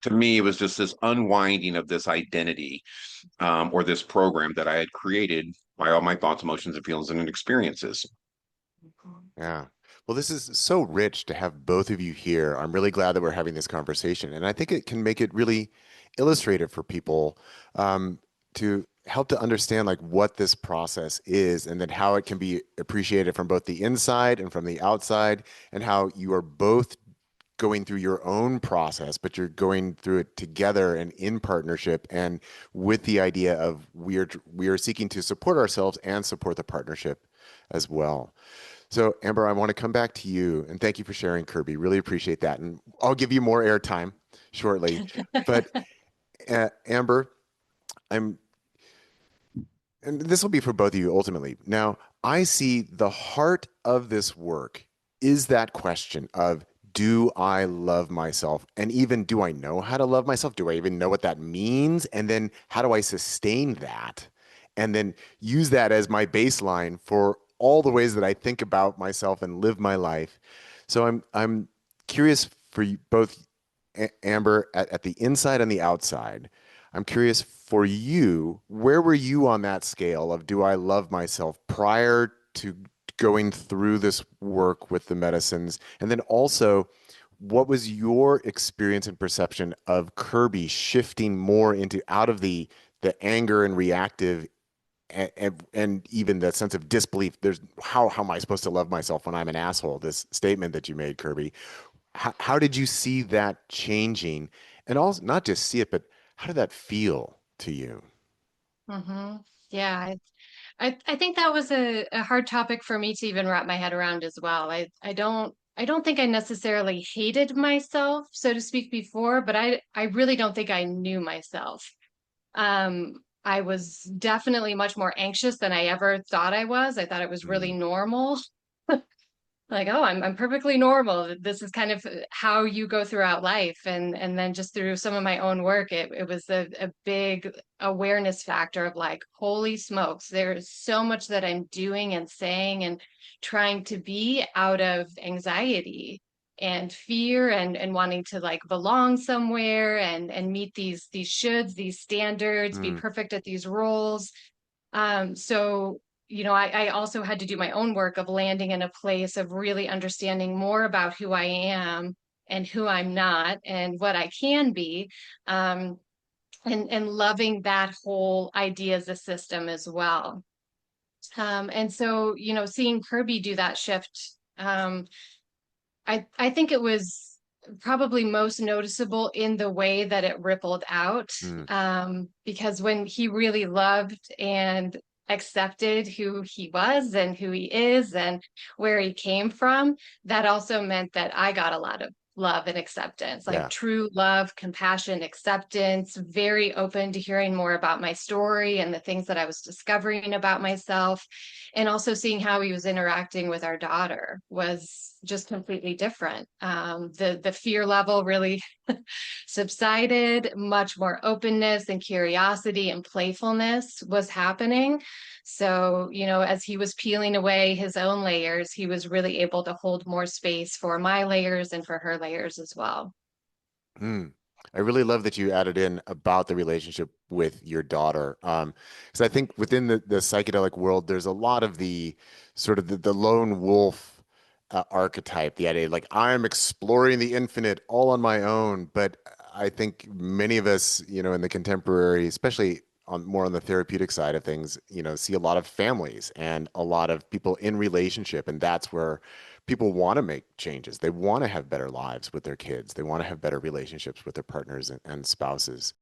to me, it was just this unwinding of this identity, or this program that I had created by all my thoughts, emotions, and feelings and experiences. Yeah. Well, this is so rich to have both of you here. I'm really glad that we're having this conversation. And I think it can make it really illustrative for people to help to understand like what this process is and then how it can be appreciated from both the inside and from the outside, and how you are both going through your own process, but you're going through it together and in partnership, and with the idea of we are seeking to support ourselves and support the partnership as well. So, Amber, I want to come back to you and thank you for sharing, Kirby. Really appreciate that. And I'll give you more airtime shortly. But Amber, I'm, and this will be for both of you ultimately. Now, I see the heart of this work is that question of, do I love myself? And even, do I know how to love myself? Do I even know what that means? And then how do I sustain that? And then use that as my baseline for all the ways that I think about myself and live my life. So I'm curious for you both, Amber, at the inside and the outside. I'm curious for you, where were you on that scale of do I love myself prior to going through this work with the medicines? And then also, what was your experience and perception of Kirby shifting more into out of the anger and reactive and even the sense of disbelief? There's how am I supposed to love myself when I'm an asshole? This statement that you made, Kirby. How did you see that changing? And also, not just see it, but how did that feel to you? hmm Yeah, I think that was a hard topic for me to even wrap my head around as well. I don't think I necessarily hated myself, so to speak, before, but I really don't think I knew myself. I was definitely much more anxious than I ever thought I was. I thought it was really Mm, normal. Like, oh, I'm perfectly normal. This is kind of how you go throughout life. And then just through some of my own work, it was a big awareness factor of like, holy smokes, there's so much that I'm doing and saying and trying to be out of anxiety and fear and wanting to like belong somewhere and meet these shoulds, these standards, be mm, perfect at these roles. So, I also had to do my own work of landing in a place of really understanding more about who I am and who I'm not and what I can be, um, and loving that whole idea as a system as well. And so, seeing Kirby do that shift, I think it was probably most noticeable in the way that it rippled out, mm. because when he really loved and accepted who he was and who he is and where he came from, that also meant that I got a lot of love and acceptance, like Yeah. true love, compassion, acceptance, very open to hearing more about my story and the things that I was discovering about myself. And also seeing how he was interacting with our daughter was just completely different. The fear level really subsided. Much more openness and curiosity and playfulness was happening. So, as he was peeling away his own layers, he was really able to hold more space for my layers and for her layers as well. Mm. I really love that you added in about the relationship with your daughter. Because I think within the psychedelic world, there's a lot of the sort of the lone wolf archetype, the idea like I'm exploring the infinite all on my own. But I think many of us, in the contemporary, especially on more on the therapeutic side of things, see a lot of families and a lot of people in relationship, and that's where people want to make changes. They want to have better lives with their kids. They want to have better relationships with their partners and spouses.